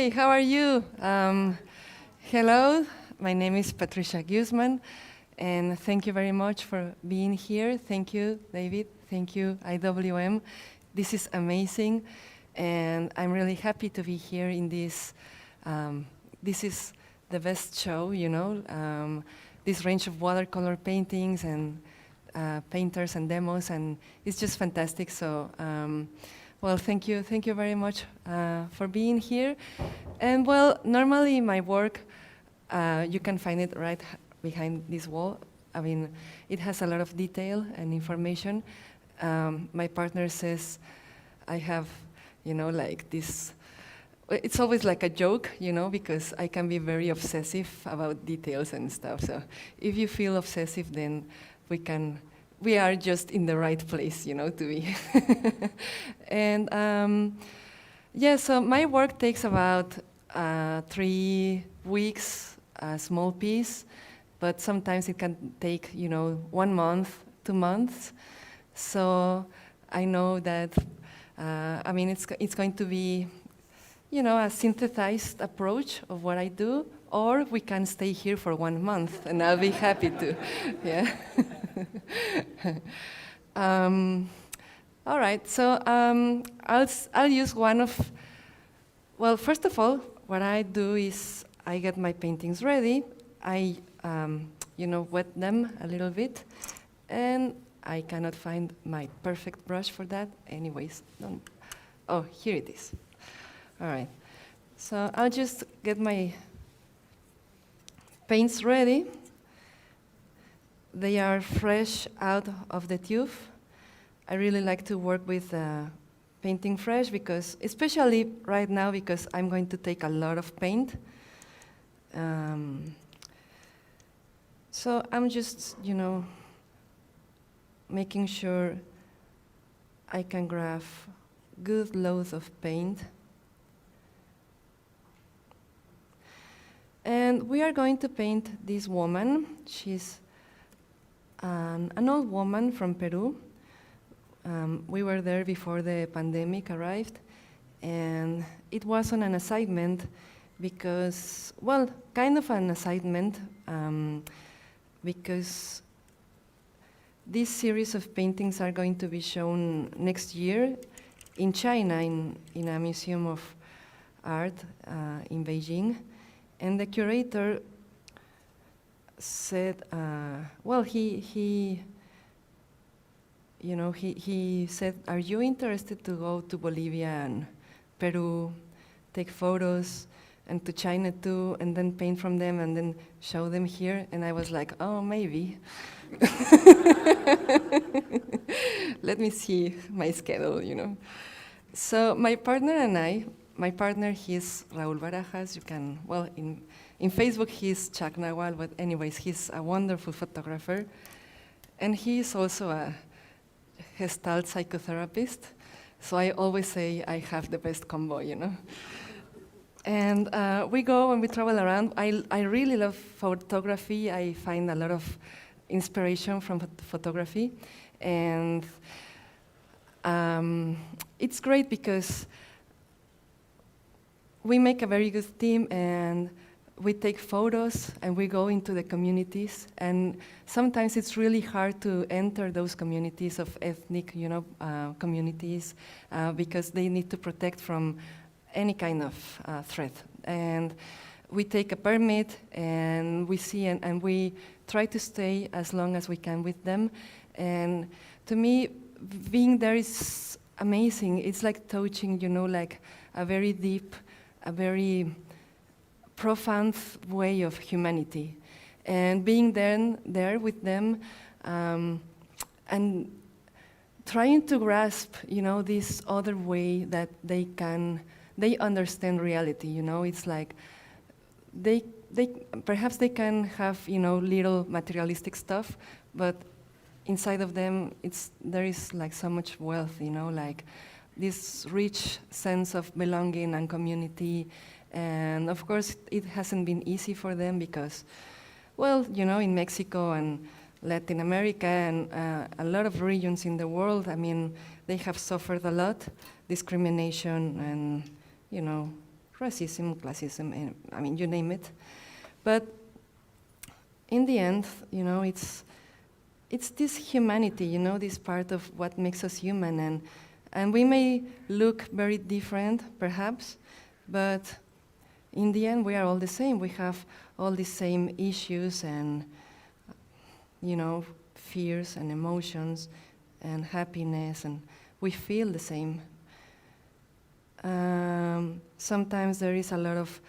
Hey, how are you? Hello, my name is Patricia Guzman, and thank you very much for being here. Thank you, David. Thank you, IWM. This is amazing, and I'm really happy to be here in this. This is the best show, you know, this range of watercolor paintings and painters and demos, and it's just fantastic. So. Well, thank you very much for being here. And well, normally my work, you can find it right behind this wall. I mean, it has a lot of detail and information. My partner says I have, you know, like this, it's always like a joke, you know, because I can be very obsessive about details and stuff. So if you feel obsessive, then we are just in the right place, you know, to be. And yeah, so my work takes about 3 weeks, a small piece, but sometimes it can take, you know, 1 month, 2 months. So I know that, I mean, it's going to be, you know, a synthesized approach of what I do, or we can stay here for 1 month, and I'll be happy to, yeah. All right, so I'll use one of, well, first of all, what I do is I get my paintings ready, I, you know, wet them a little bit, and I cannot find my perfect brush for that. Anyways, oh, here it is. All right, so I'll just get my paints ready. They are fresh out of the tube. I really like to work with painting fresh because, especially right now, because I'm going to take a lot of paint. So I'm just, you know, making sure I can grab good loads of paint. And we are going to paint this woman. She's an old woman from Peru. We were there before the pandemic arrived, and it was on an assignment because, well, kind of an assignment because this series of paintings are going to be shown next year in China in a museum of art in Beijing. And the curator said, well, he you know, he said, are you interested to go to Bolivia and Peru, take photos, and to China too, and then paint from them, and then show them here? And I was like, oh, maybe. Let me see my schedule, you know. So my partner and I, my partner, he's Raúl Barajas. You can, well, in Facebook, he's Chuck Nawal, but anyways, he's a wonderful photographer. And he's also a Gestalt psychotherapist. So I always say I have the best combo, you know. And we go and we travel around. I really love photography. I find a lot of inspiration from photography. And it's great because we make a very good team, and we take photos and we go into the communities, and sometimes it's really hard to enter those communities of ethnic, you know, communities because they need to protect from any kind of threat. And we take a permit and we see and we try to stay as long as we can with them. And to me, being there is amazing. It's like touching, you know, like a very deep, a very profound way of humanity, and being there with them and trying to grasp, you know, this other way that they understand reality. You know, it's like they perhaps they can have, you know, little materialistic stuff, but inside of them there is like so much wealth, you know, like this rich sense of belonging and community. And of course, it hasn't been easy for them because, well, you know, in Mexico and Latin America and a lot of regions in the world, I mean, they have suffered a lot, discrimination and, you know, racism, classism, and I mean, you name it. But in the end, you know, it's this humanity, you know, this part of what makes us human, and we may look very different, perhaps, but in the end, we are all the same. We have all the same issues and, you know, fears and emotions and happiness, and we feel the same. Sometimes there is a lot of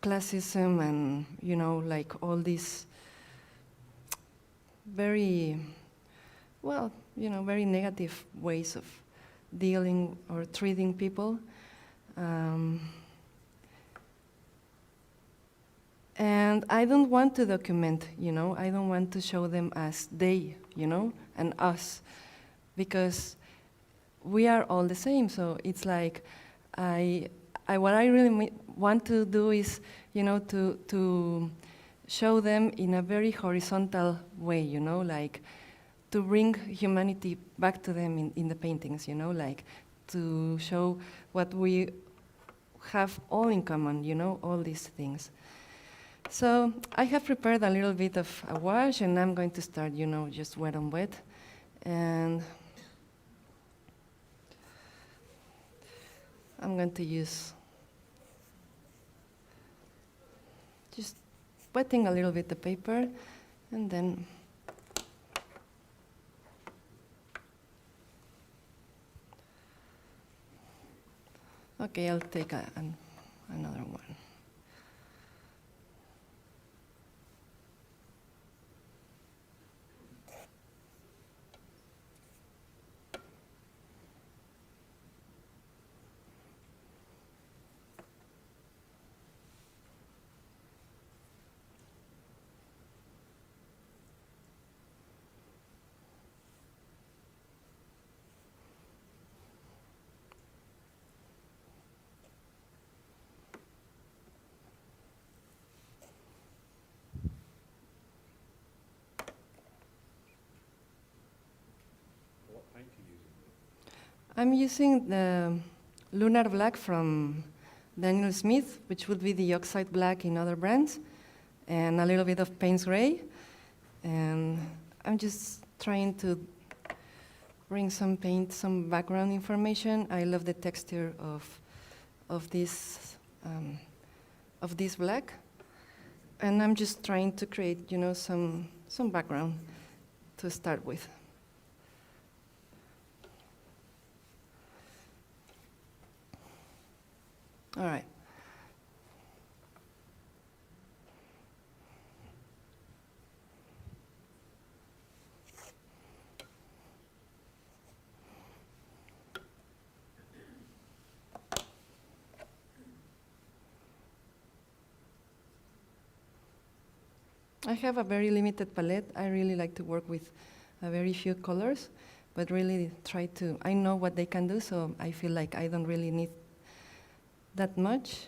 classism and, you know, like all these very, well, you know, very negative ways of dealing or treating people. And I don't want to document, you know, I don't want to show them as they, you know, and us, because we are all the same. So it's like, what I really want to do is, you know, to show them in a very horizontal way, you know, like to bring humanity back to them in the paintings, you know, like to show what we have all in common, you know, all these things. So I have prepared a little bit of a wash, and I'm going to start, you know, just wet on wet. And I'm going to use just wetting a little bit the paper, and then okay, I'll take another one. I'm using the Lunar Black from Daniel Smith, which would be the oxide black in other brands, and a little bit of Payne's Gray. And I'm just trying to bring some paint, some background information. I love the texture of this black, and I'm just trying to create, you know, some background to start with. All right. I have a very limited palette. I really like to work with a very few colors, but really try to, I know what they can do, so I feel like I don't really need that much.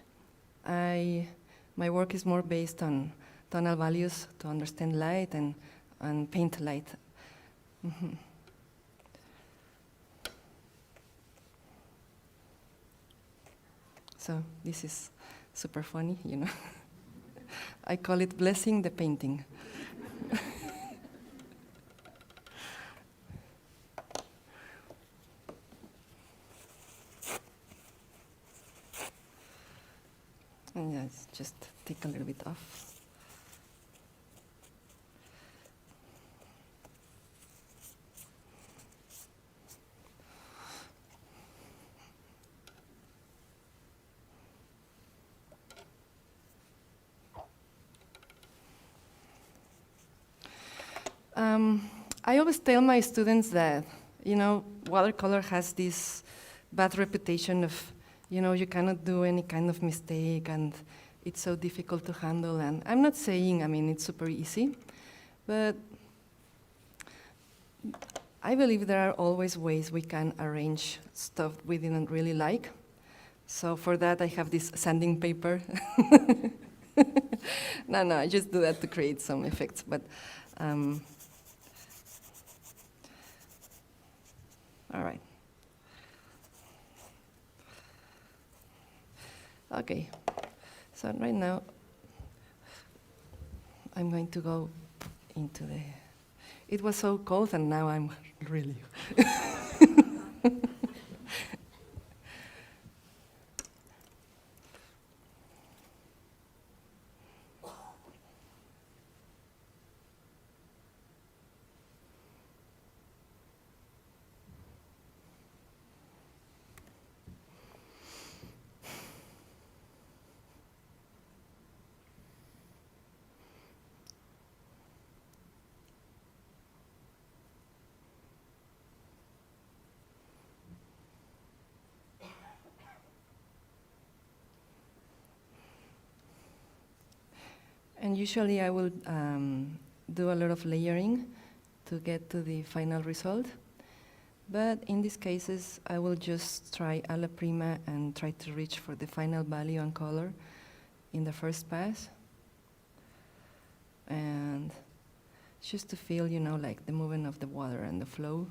My work is more based on tonal values to understand light and paint light. Mm-hmm. So this is super funny, you know. I call it blessing the painting. And yes, just take a little bit off. I always tell my students that, you know, watercolor has this bad reputation of, you know, you cannot do any kind of mistake and it's so difficult to handle. And I'm not saying, I mean, it's super easy, but I believe there are always ways we can arrange stuff we didn't really like. So for that, I have this sanding paper. No, I just do that to create some effects, but all right. Okay, so right now I'm going to go into the. It was so cold, and now I'm really. And usually I will do a lot of layering to get to the final result. But in these cases, I will just try alla prima and try to reach for the final value and color in the first pass. And just to feel, like the movement of the water and the flow.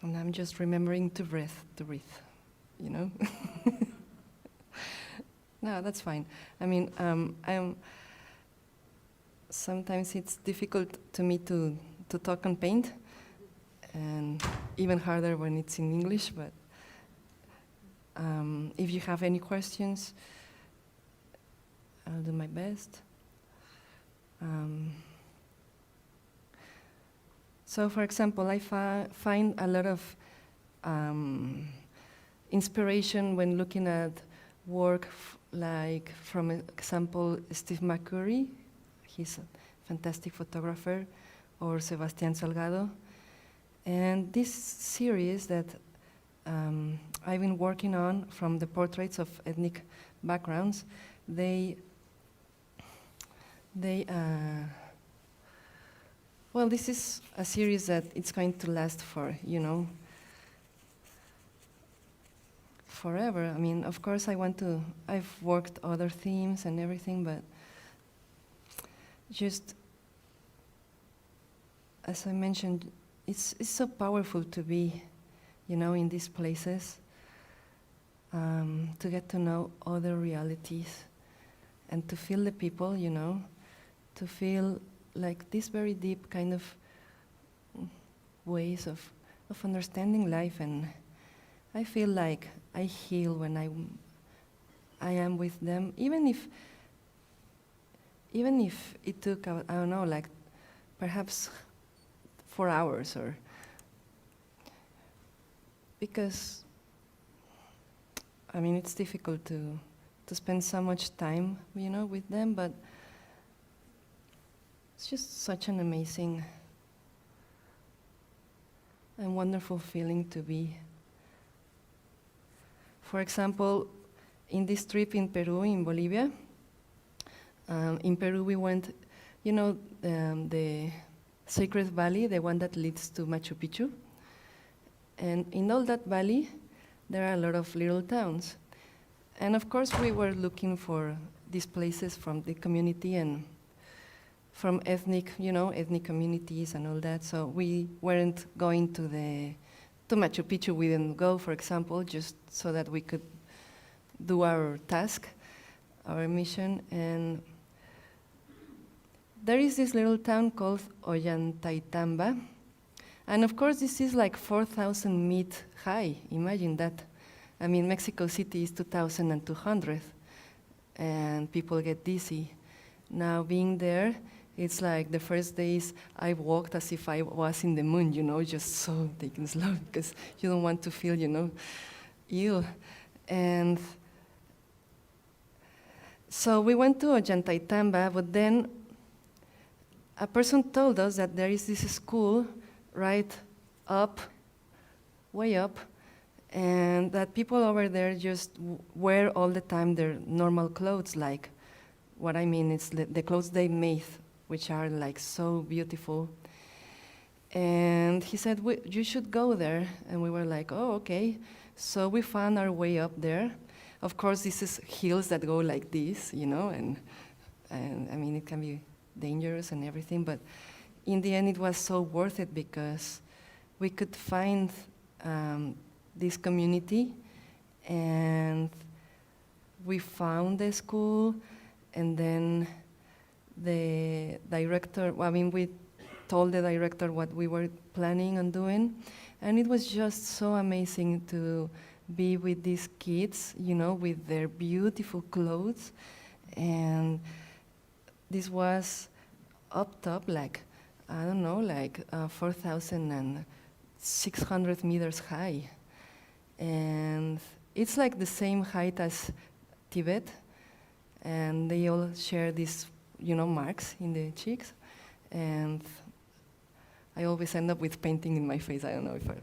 And I'm just remembering to breathe. No, that's fine. I mean, sometimes it's difficult to me to talk and paint, and even harder when it's in English, but if you have any questions, I'll do my best. So, for example, I find a lot of inspiration when looking at work like, from example, Steve McCurry. He's a fantastic photographer, or Sebastián Salgado. And this series that I've been working on from the portraits of ethnic backgrounds, well, this is a series that it's going to last for, forever. I mean, of course, I've worked other themes and everything, but just, as I mentioned, it's so powerful to be, in these places, to get to know other realities and to feel the people, to feel like this very deep kind of ways of understanding life. And I feel like I heal when I am with them, even if it took, I don't know, like perhaps 4 hours, or because, I mean, it's difficult to spend so much time, with them, but it's just such an amazing and wonderful feeling to be. For example, in this trip in Peru, in Bolivia, in Peru we went, the Sacred Valley, the one that leads to Machu Picchu. And in all that valley, there are a lot of little towns. And of course we were looking for these places from the community and from ethnic communities and all that. So we weren't going to Machu Picchu. We didn't go, for example, just so that we could do our task, our mission. And there is this little town called Ollantaytambo. And of course, this is like 4,000 feet high. Imagine that. I mean, Mexico City is 2,200, and people get dizzy. Now, being there, it's like the first days I walked as if I was in the moon, just so taking it slow, because you don't want to feel, ill. And so we went to Ollantaytambo, but then a person told us that there is this school right up, way up, and that people over there just wear all the time their normal clothes, like, what I mean is the clothes they made, which are like so beautiful. And he said, you should go there. And we were like, oh, okay. So we found our way up there. Of course, this is hills that go like this, you know, and I mean, it can be dangerous and everything, but in the end, it was so worth it because we could find this community, and we found the school, and then the director, well, I mean, we told the director what we were planning on doing, and it was just so amazing to be with these kids, you know, with their beautiful clothes, and this was up top, like, I don't know, like 4,600 meters high. And it's like the same height as Tibet, and they all share these, you know, marks in the cheeks. And I always end up with painting in my face. I don't know if I...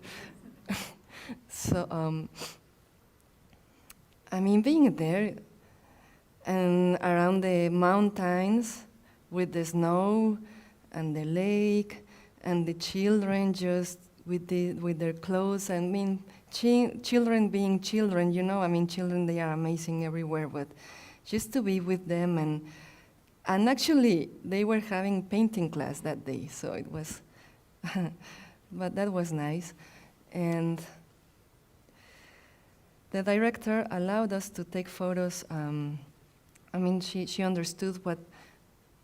So, I mean, being there and around the mountains with the snow and the lake and the children just with their clothes. I mean, children being children, you know, I mean, children, they are amazing everywhere, but just to be with them, and actually, they were having painting class that day, so it was, but that was nice. And the director allowed us to take photos. I mean, she understood what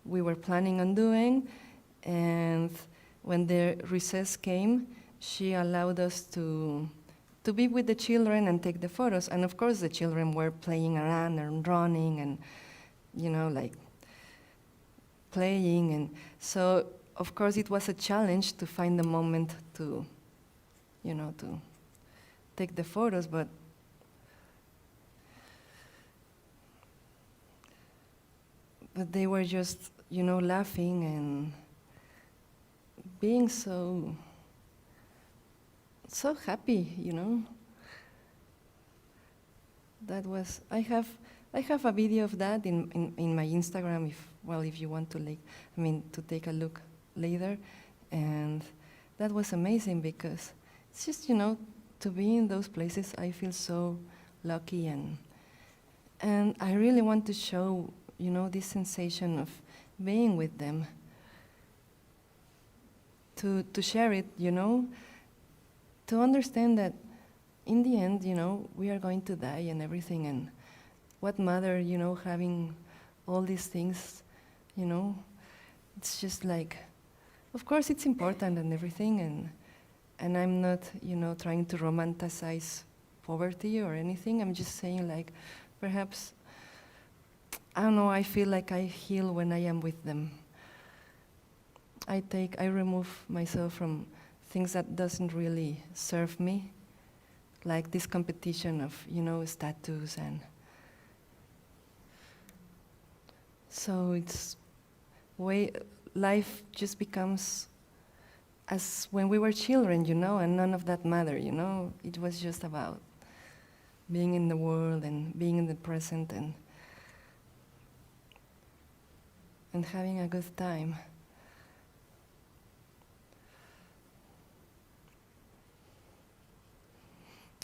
we were planning on doing, and when the recess came, she allowed us to be with the children and take the photos. And of course, the children were playing around and running and, you know, like playing. And so, of course, it was a challenge to find the moment to, you know, to take the photos, but they were just, you know, laughing and being so happy, you know. That was, I have a video of that in my Instagram, if you want to, like, I mean, to take a look later. And that was amazing because it's just, you know, to be in those places, I feel so lucky, and I really want to show, you know, this sensation of being with them, to share it, you know, to understand that in the end, you know, we are going to die and everything, and what matter, you know, having all these things, you know, it's just like, of course it's important and everything, and I'm not, you know, trying to romanticize poverty or anything. I'm just saying, like, perhaps, I don't know, I feel like I heal when I am with them. I remove myself from things that doesn't really serve me, like this competition of, you know, status, and so it's life just becomes as when we were children, you know, and none of that mattered, you know. It was just about being in the world and being in the present and having a good time.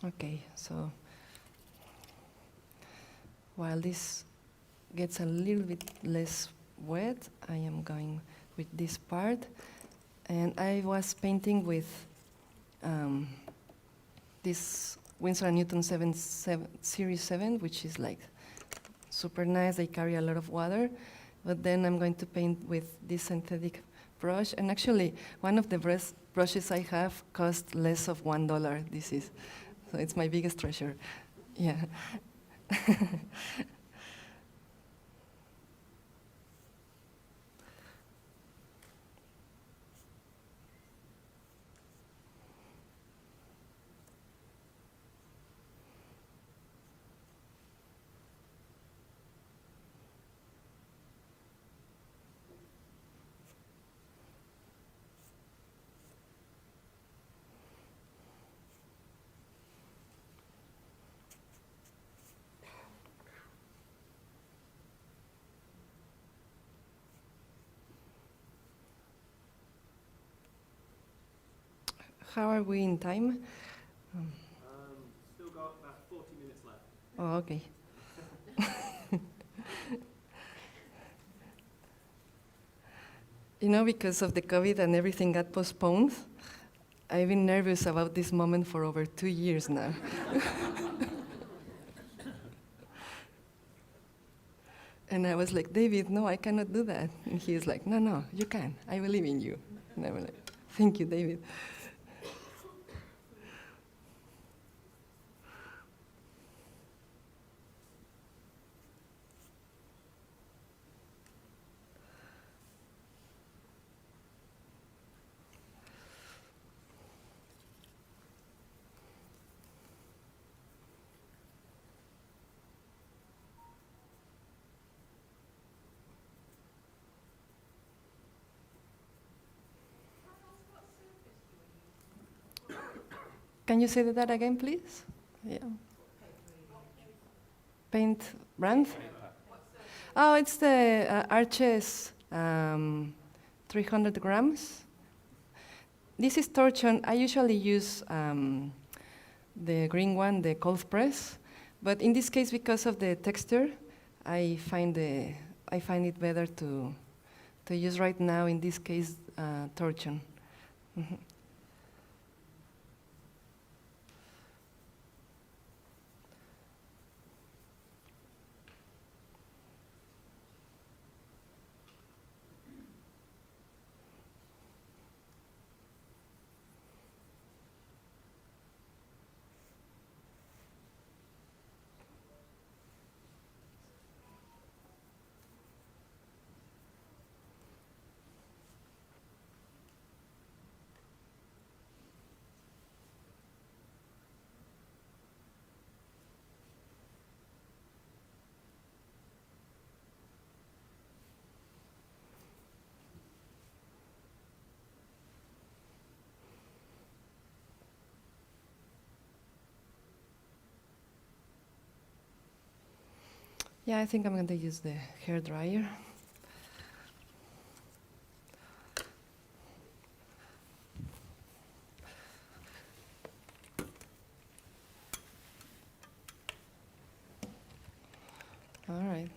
Okay, so while this gets a little bit less wet, I am going with this part. And I was painting with this Winsor & Newton Series 7, which is like super nice. They carry a lot of water. But then I'm going to paint with this synthetic brush. And actually, one of the brushes I have cost less of $1. This is, so it's my biggest treasure. Yeah. How are we in time? Still got about 40 minutes left. Oh, okay. You know, because of the COVID and everything got postponed, I've been nervous about this moment for over 2 years now. And I was like, David, no, I cannot do that. And he's like, no, no, you can. I believe in you. And I was like, thank you, David. Can you say that again, please? Yeah. Paint brand? Oh, it's the Arches 300 grams. This is torchon. I usually use the green one, the cold press, but in this case, because of the texture, I find it better to use right now. In this case, torchon. Mm-hmm. Yeah, I think I'm going to use the hair dryer. All right.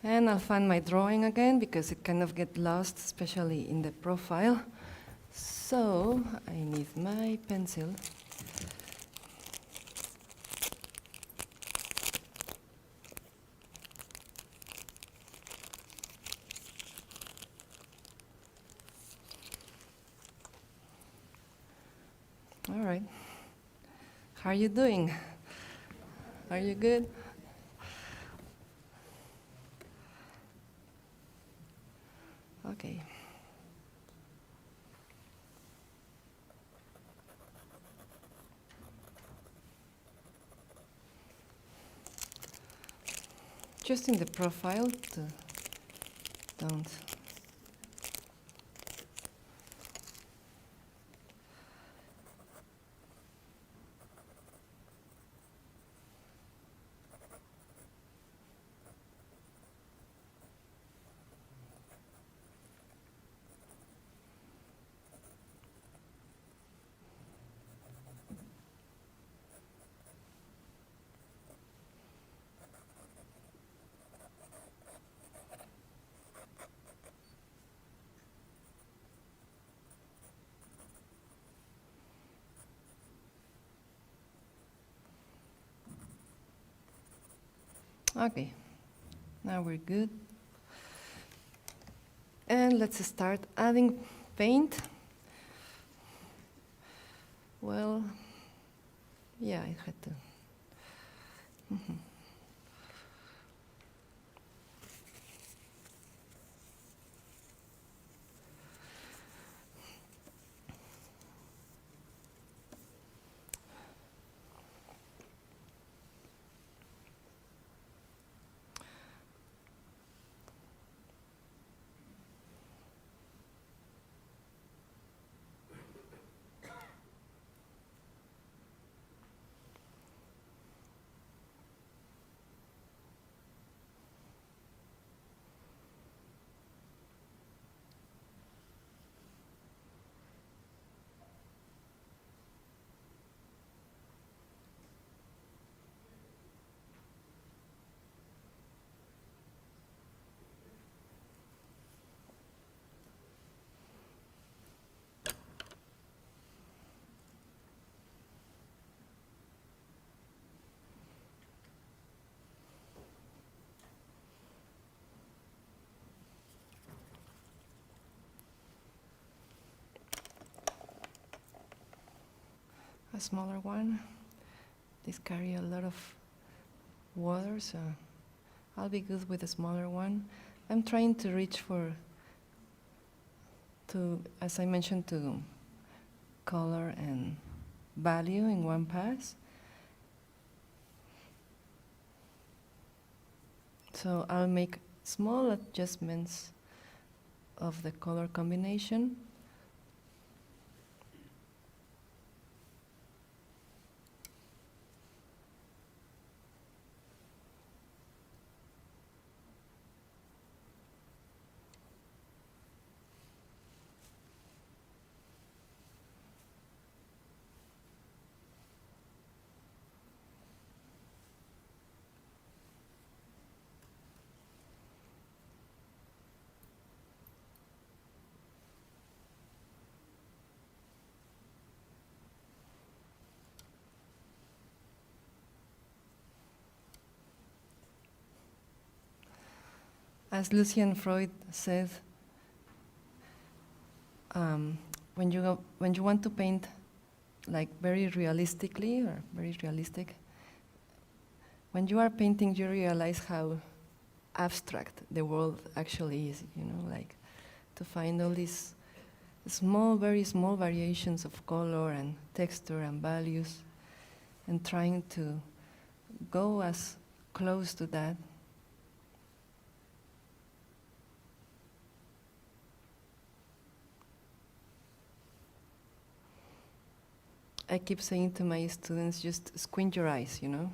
And I'll find my drawing again because it kind of gets lost, especially in the profile. So I need my pencil. All right. How are you doing? Are you good? Okay. Just in the profile, don't. Okay, now we're good. And let's start adding paint. Well, yeah, I had to. A smaller one. These carry a lot of water, so I'll be good with a smaller one. I'm trying to reach as I mentioned, to color and value in one pass. So I'll make small adjustments of the color combination. As Lucian Freud said, when you want to paint like very realistically or very realistic, when you are painting, you realize how abstract the world actually is. You know, like to find all these small, very small variations of color and texture and values, and trying to go as close to that. I keep saying to my students, just squint your eyes, you know,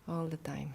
all the time.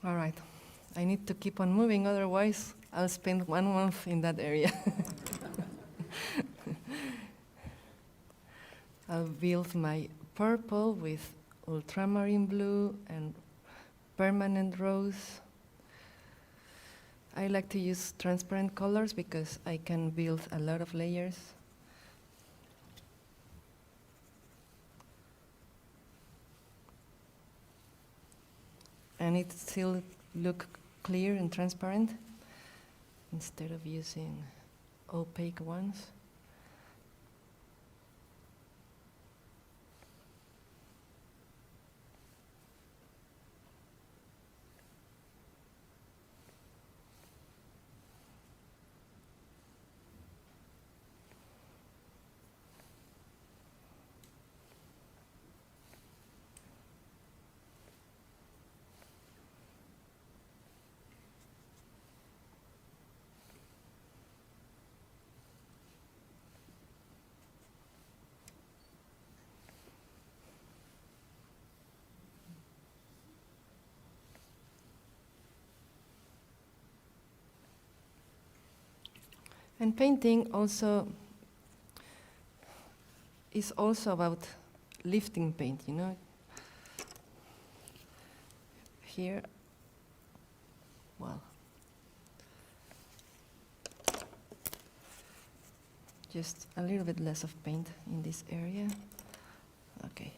All right, I need to keep on moving, otherwise I'll spend 1 month in that area. I'll build my purple with ultramarine blue and permanent rose. I like to use transparent colors because I can build a lot of layers. And it still look clear and transparent instead of using opaque ones. And painting also is also about lifting paint, you know. Here, well, just a little bit less of paint in this area. Okay.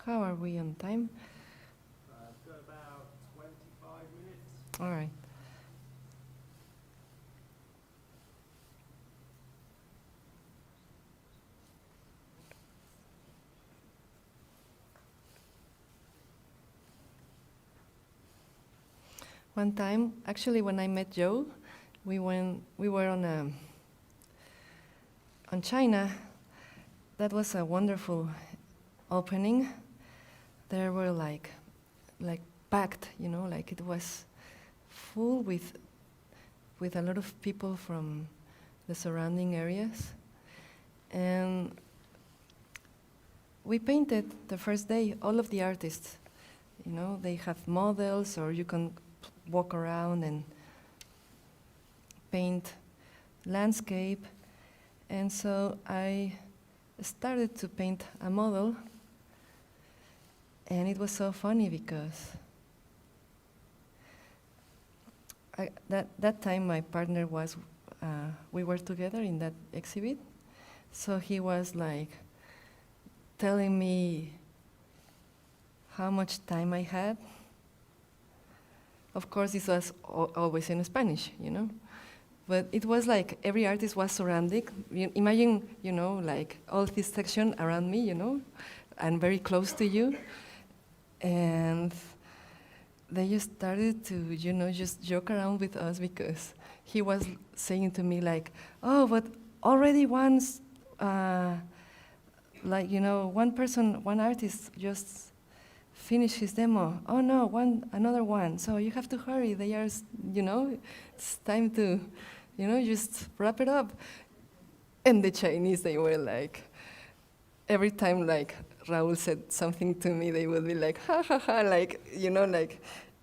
How are we on time? I've got about 25 minutes. All right. One time, actually, when I met Joe, we were on China. That was a wonderful opening. There were like packed, you know, like it was full with a lot of people from the surrounding areas. And we painted the first day, all of the artists. You know, they have models, or you can walk around and paint landscape. And so I started to paint a model, and it was so funny because that time my partner was, we were together in that exhibit, so he was like telling me how much time I had. Of course, this was always in Spanish, you know, but it was like every artist was surrounded. Imagine, you know, like all this section around me, you know, and very close to you. And they just started to, you know, just joke around with us because he was saying to me like, oh, but already once, like, you know, one artist just finished his demo. Oh no, another one. So you have to hurry. They are, you know, it's time to, you know, just wrap it up. And the Chinese, they were like, every time like Raul said something to me, they would be like, ha ha ha, like, you know, like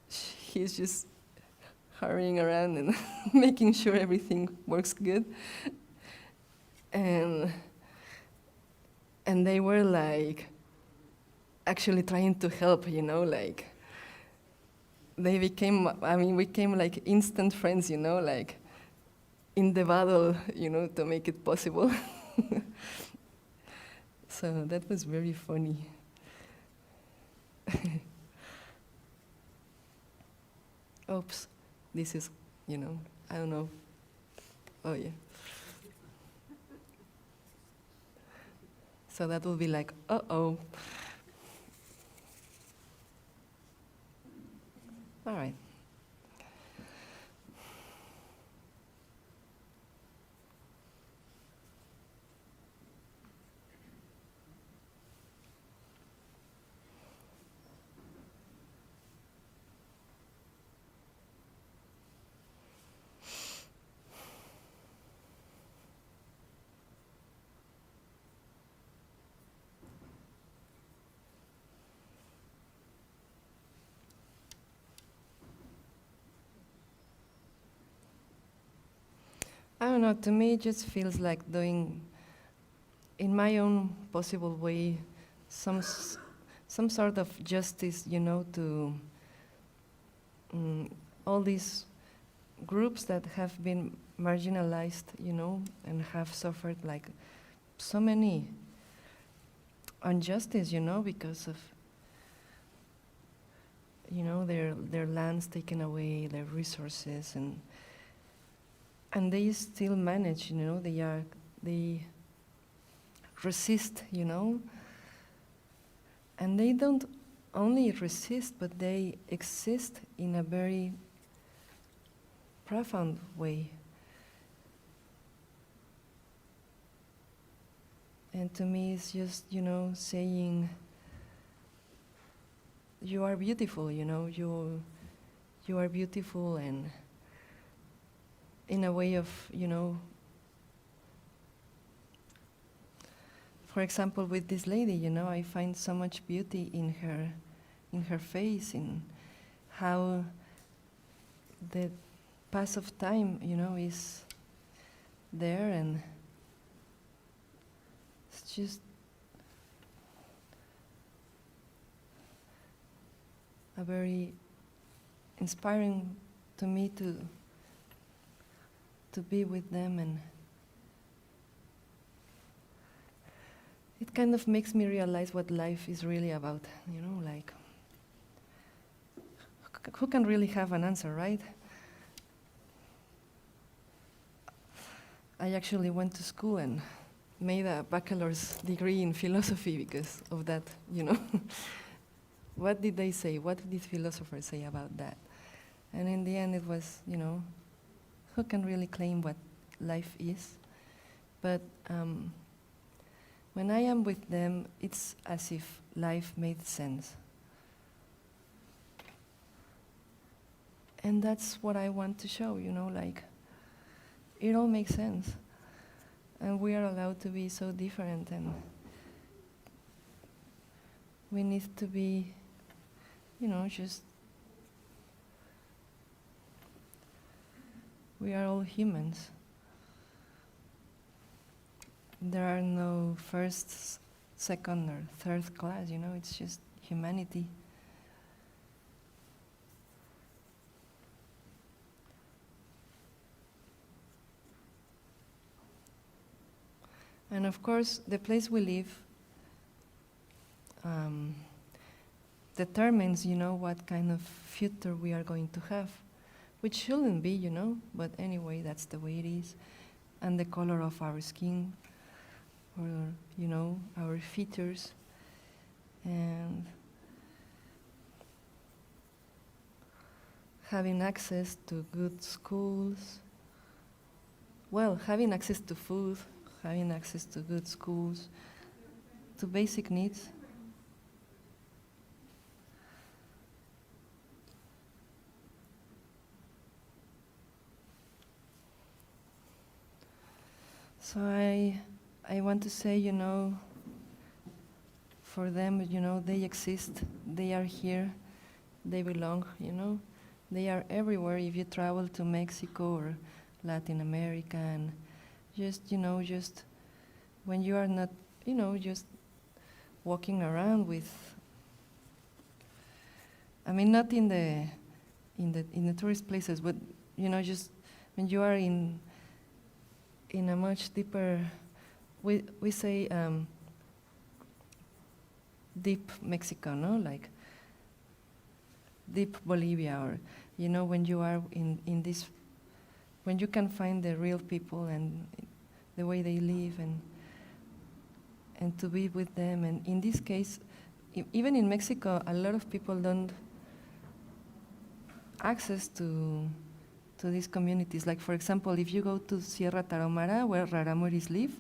he's just hurrying around and making sure everything works good. And And they were like actually trying to help, like they became, we became like instant friends, like in the battle, to make it possible. So that was very funny. Oops, this is, I don't know. Oh yeah. So that will be like, uh-oh. All right. I don't know, to me it just feels like doing, in my own possible way, some sort of justice, to all these groups that have been marginalized, and have suffered like so many injustice, because of, their lands taken away, their resources, and they still manage, they resist, and they don't only resist, but they exist in a very profound way. And to me, it's just, saying, you are beautiful, you are beautiful, and in a way of, for example, with this lady, I find so much beauty in her face, in how the pass of time, is there, and it's just a very inspiring to me to be with them, and it kind of makes me realize what life is really about, like who can really have an answer, right? I actually went to school and made a bachelor's degree in philosophy because of that, What did they say? What did philosophers say about that? And in the end it was, who can really claim what life is? But when I am with them, it's as if life made sense. And that's what I want to show, like, it all makes sense. And we are allowed to be so different, and we need to be, just, we are all humans. There are no first, second, or third class, it's just humanity. And of course, the place we live determines, what kind of future we are going to have, which shouldn't be, but anyway, that's the way it is. And the color of our skin, or, our features, and having access to good schools, well, having access to food, having access to good schools, to basic needs. So I want to say, for them, they exist, they are here, they belong, They are everywhere. If you travel to Mexico or Latin America, and just, just when you are not, just walking around with, I mean, not in the tourist places, but just when you are in a much deeper, we say deep Mexico, no, like deep Bolivia, or when you are in this, when you can find the real people and the way they live, and to be with them. And in this case, even in Mexico, a lot of people don't access to these communities. Like, for example, if you go to Sierra Tarahumara, where Raramuris live,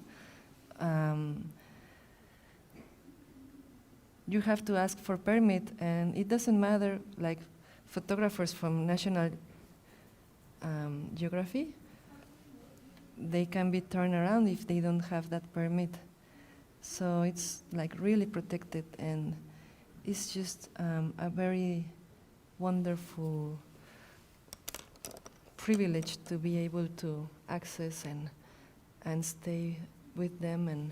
you have to ask for permit, and it doesn't matter, like photographers from National Geography, they can be turned around if they don't have that permit. So it's like really protected, and it's just a very wonderful privilege to be able to access and stay with them and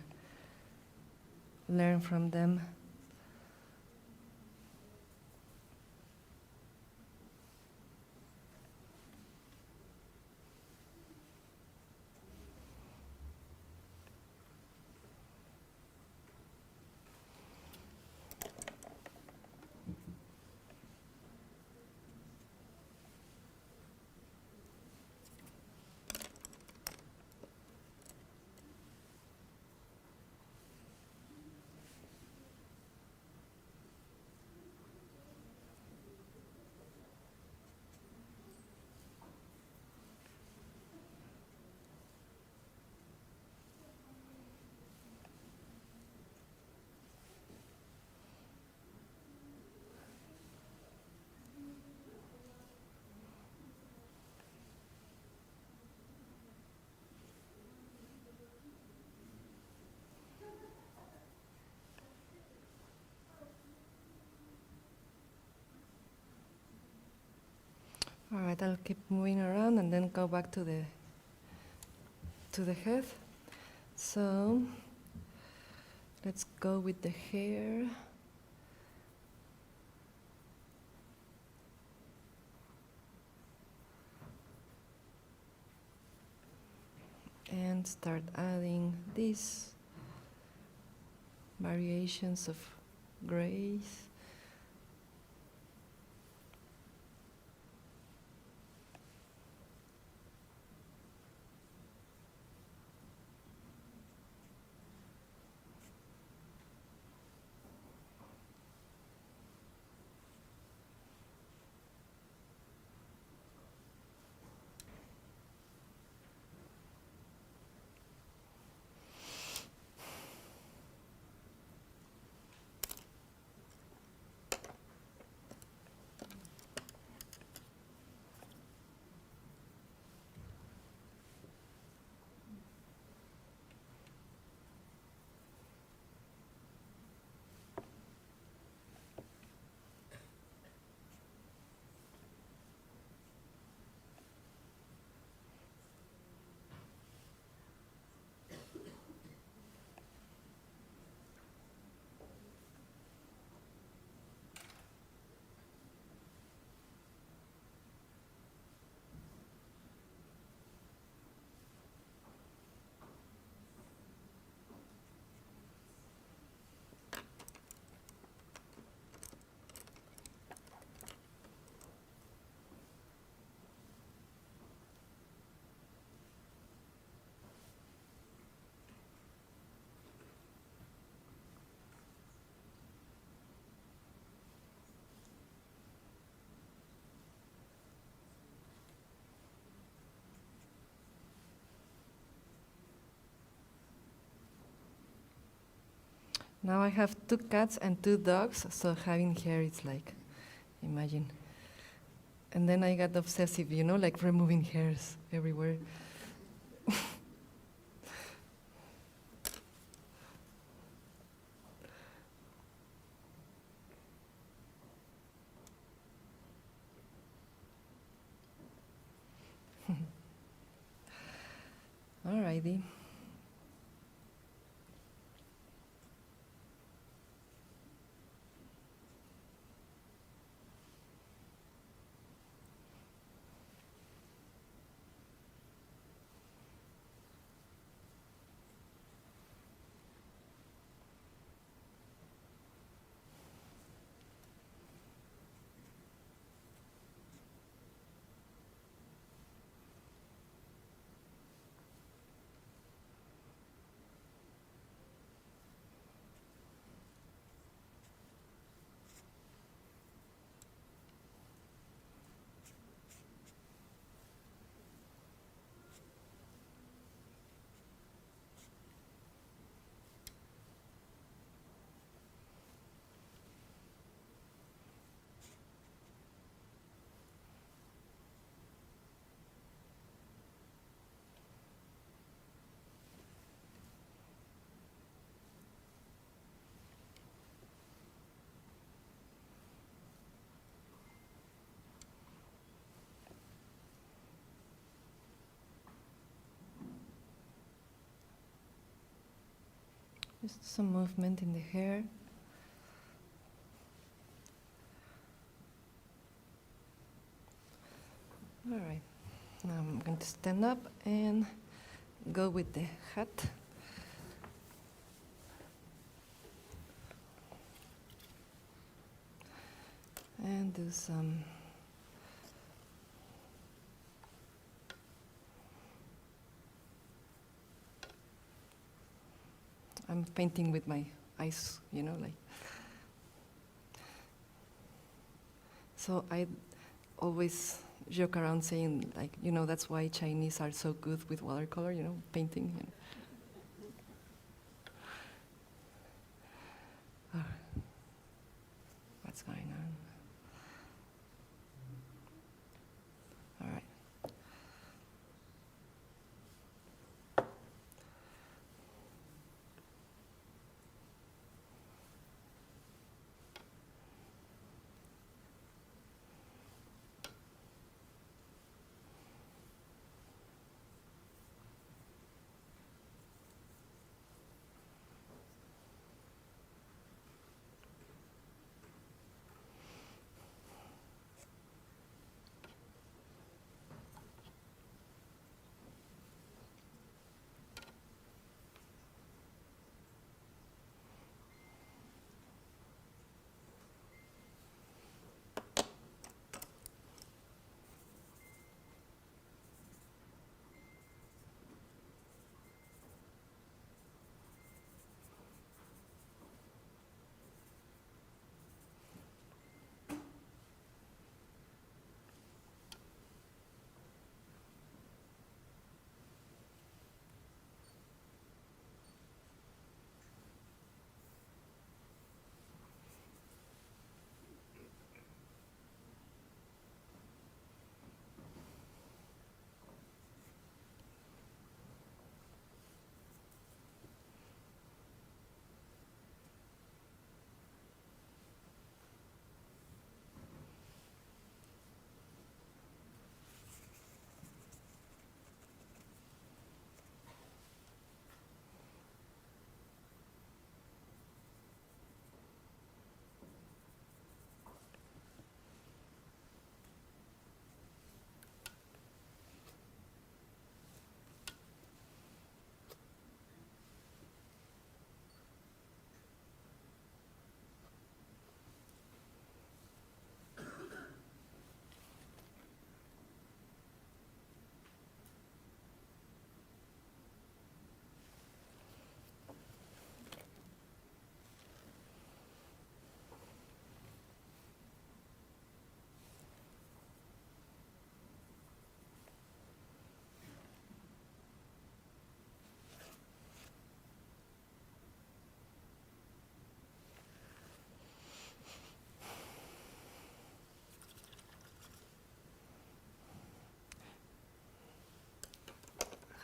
learn from them. All right, I'll keep moving around and then go back to the head. So let's go with the hair. And start adding these variations of grays. Now I have 2 cats and 2 dogs, so having hair is like, imagine. And then I got obsessive, like removing hairs everywhere. Alrighty. Just some movement in the hair. All right. Now I'm going to stand up and go with the hat. And do some I'm painting with my eyes, you know, like. So I always joke around saying, like, you know, that's why Chinese are so good with watercolor, you know, painting. You know. What's going on? All right.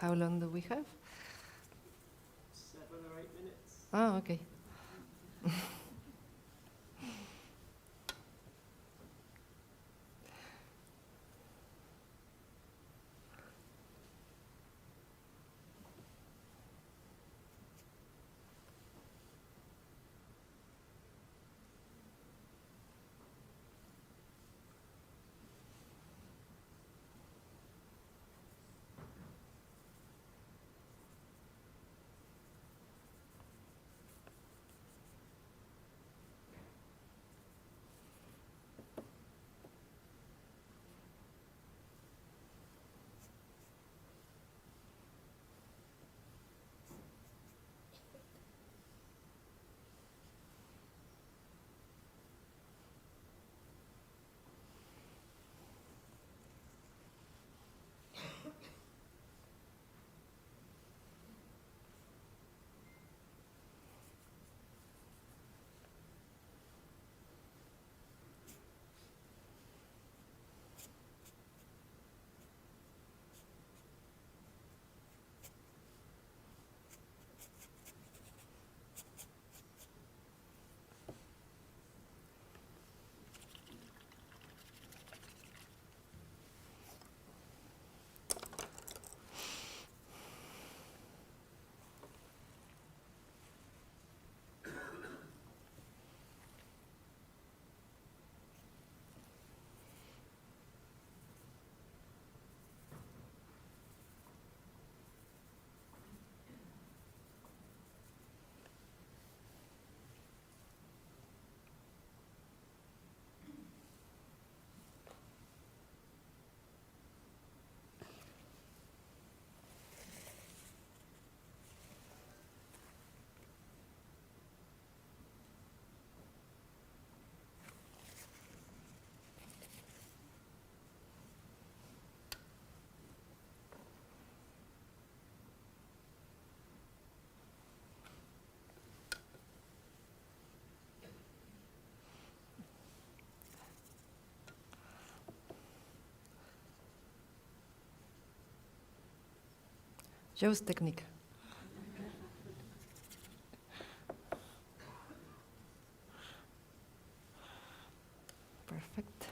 How long do we have? 7 or 8 minutes. Oh, okay. Joe's technique. Perfect.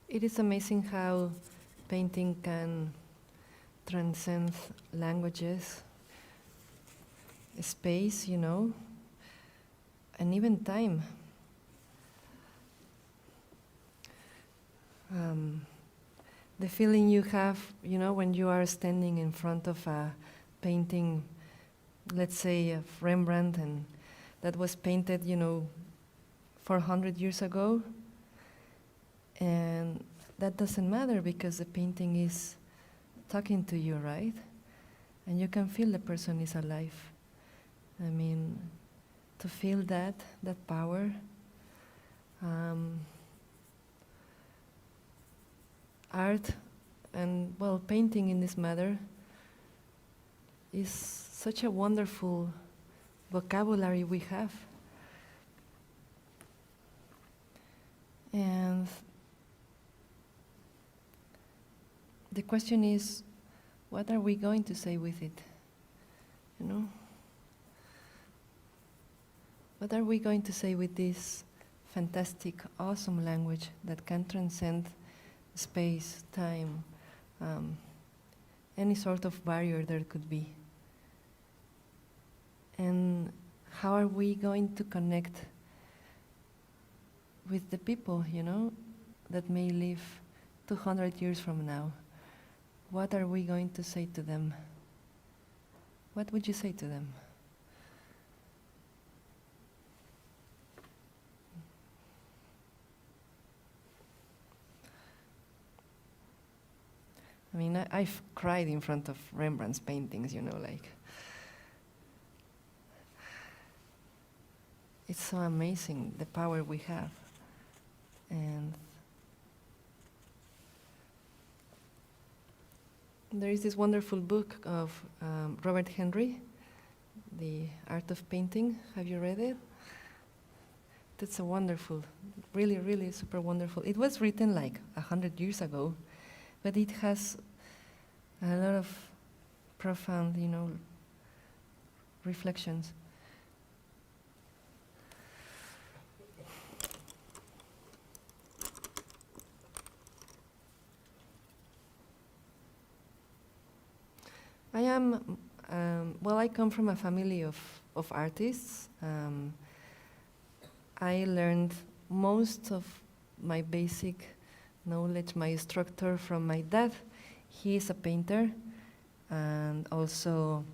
It is amazing how painting can transcend languages, space, and even time. The feeling you have, when you are standing in front of a painting, let's say of Rembrandt, and that was painted, 400 years ago. And that doesn't matter because the painting is talking to you, right? And you can feel the person is alive. I mean, to feel that power, art and, well, painting in this matter is such a wonderful vocabulary we have. And the question is, what are we going to say with it? What are we going to say with this fantastic, awesome language that can transcend space, time, any sort of barrier there could be? And how are we going to connect with the people, that may live 200 years from now? What are we going to say to them? What would you say to them? I mean, I've cried in front of Rembrandt's paintings, it's so amazing, the power we have. And there is this wonderful book of Robert Henry, The Art of Painting. Have you read it? That's a wonderful, really, really super wonderful. It was written like 100 years ago, but it has a lot of profound, reflections. I am, I come from a family of artists. I learned most of my basic knowledge, my instructor from my dad. He is a painter and also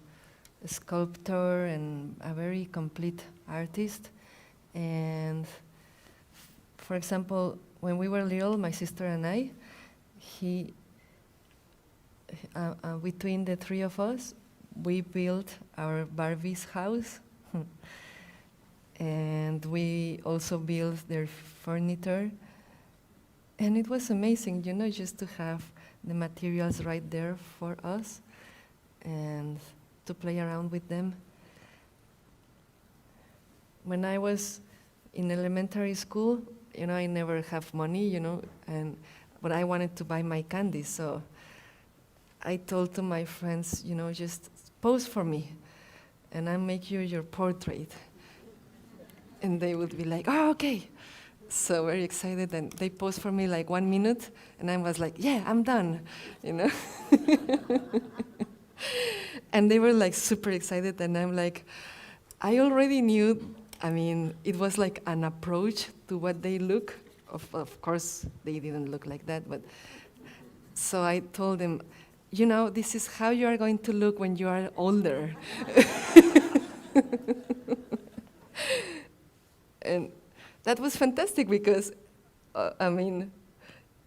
a sculptor and a very complete artist. And for example, when we were little, my sister and I, between the three of us, we built our Barbie's house. And we also built their furniture. And it was amazing, you know, just to have the materials right there for us and to play around with them. When I was in elementary school, you know, I never have money, you know, but I wanted to buy my candy, so I told to my friends, you know, just pose for me, and I'll make you your portrait. And they would be like, oh, okay. So very excited, and they posed for me like 1 minute, and I was like, yeah, I'm done, you know. And they were like super excited, and I'm like, I already knew, I mean, it was like an approach to what they look. Of course, they didn't look like that, but so I told them, you know, this is how you are going to look when you are older. And that was fantastic because, I mean,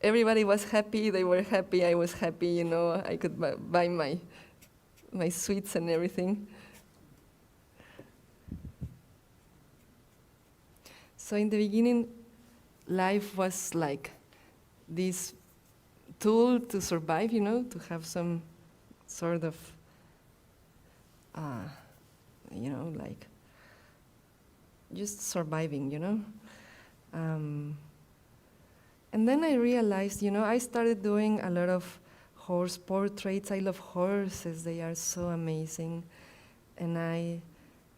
everybody was happy, they were happy, I was happy, you know, I could buy my sweets and everything. So in the beginning, life was like this tool to survive, you know, to have some sort of, you know, like just surviving, you know. And then I realized, you know, I started doing a lot of horse portraits. I love horses, they are so amazing. And I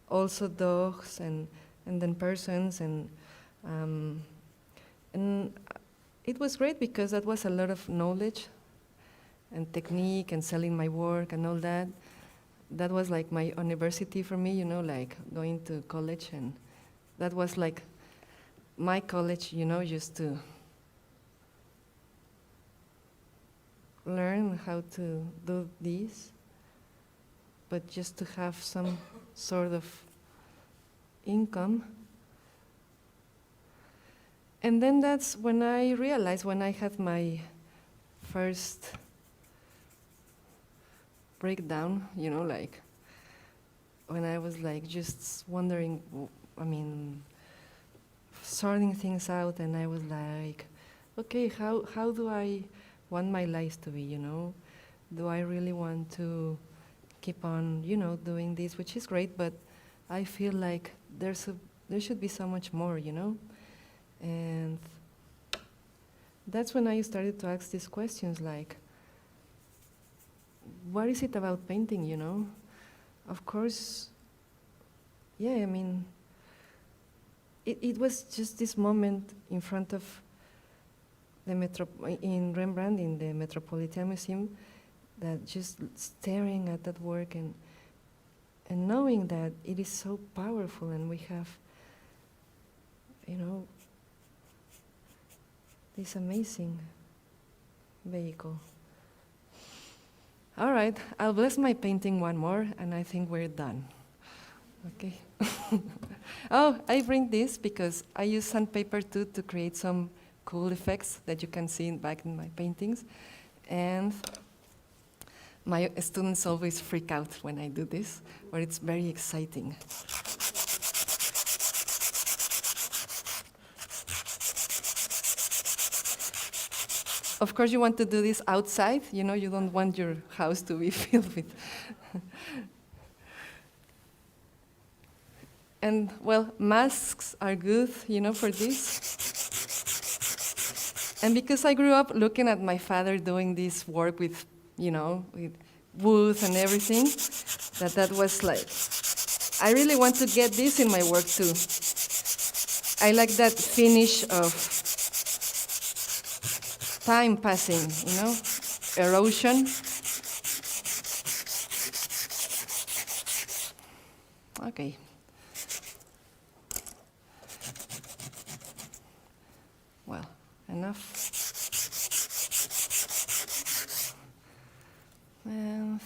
also dogs and then persons and it was great because that was a lot of knowledge and technique and selling my work and all that. That was like my university for me, you know, like going to college, and that was like my college, you know, just to learn how to do this, but just to have some sort of income. And then that's when I realized, when I had my first breakdown, you know, like when I was like just wondering, I mean, sorting things out, and I was like, okay, how do I want my life to be, you know? Do I really want to keep on, you know, doing this, which is great, but I feel like there should be so much more, you know? And that's when I started to ask these questions, like, what is it about painting, you know? Of course, yeah, I mean, it was just this moment in front of in Rembrandt, in the Metropolitan Museum, that just staring at that work and knowing that it is so powerful, and we have, you know, this amazing vehicle. All right, I'll bless my painting one more, and I think we're done. Okay. Oh, I bring this because I use sandpaper too to create some cool effects that you can see back in my paintings. And my students always freak out when I do this, but it's very exciting. Of course, you want to do this outside, you know, you don't want your house to be filled with. And, well, masks are good, you know, for this. And because I grew up looking at my father doing this work with, you know, with wood and everything, that was like, I really want to get this in my work too. I like that finish of time passing, you know, erosion. Okay. Well, enough. And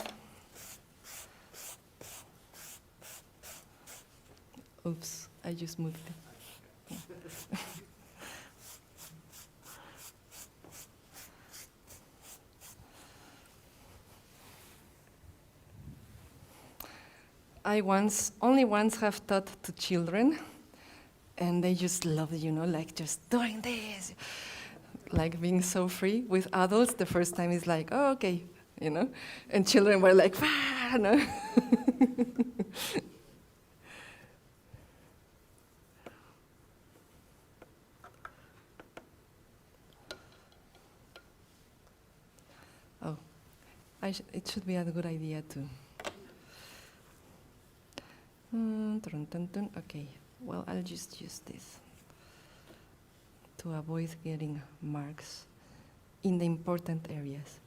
oops, I just moved it. I only once have taught to children, and they just love it, like just doing this, like being so free. With adults, the first time is like, oh, okay, and children were like, ah, no. Oh, it should be a good idea to. Okay, well, I'll just use this to avoid getting marks in the important areas.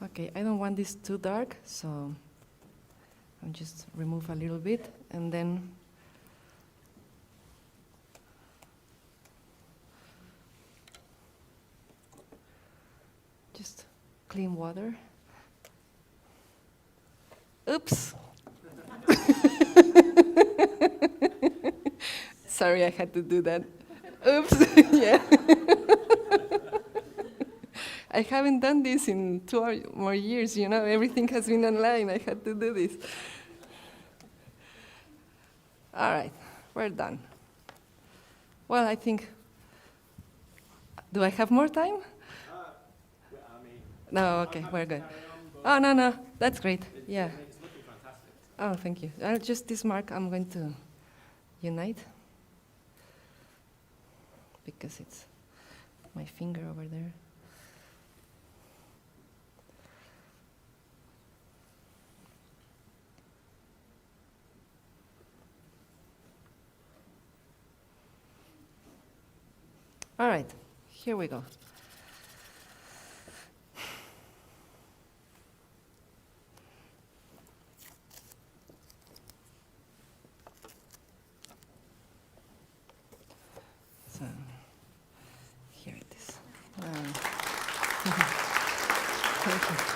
Okay, I don't want this too dark, so I'll just remove a little bit and then just clean water. Oops. Sorry, I had to do that. Oops, yeah. I haven't done this in 2 or more years, everything has been online, I had to do this. All right, we're done. Well, I think, do I have more time? No, okay, we're good. Oh, no, that's great, yeah. It's looking fantastic. Oh, thank you. Just this mark, I'm going to unite because it's my finger over there. All right, here we go. So, here it is. Thank you.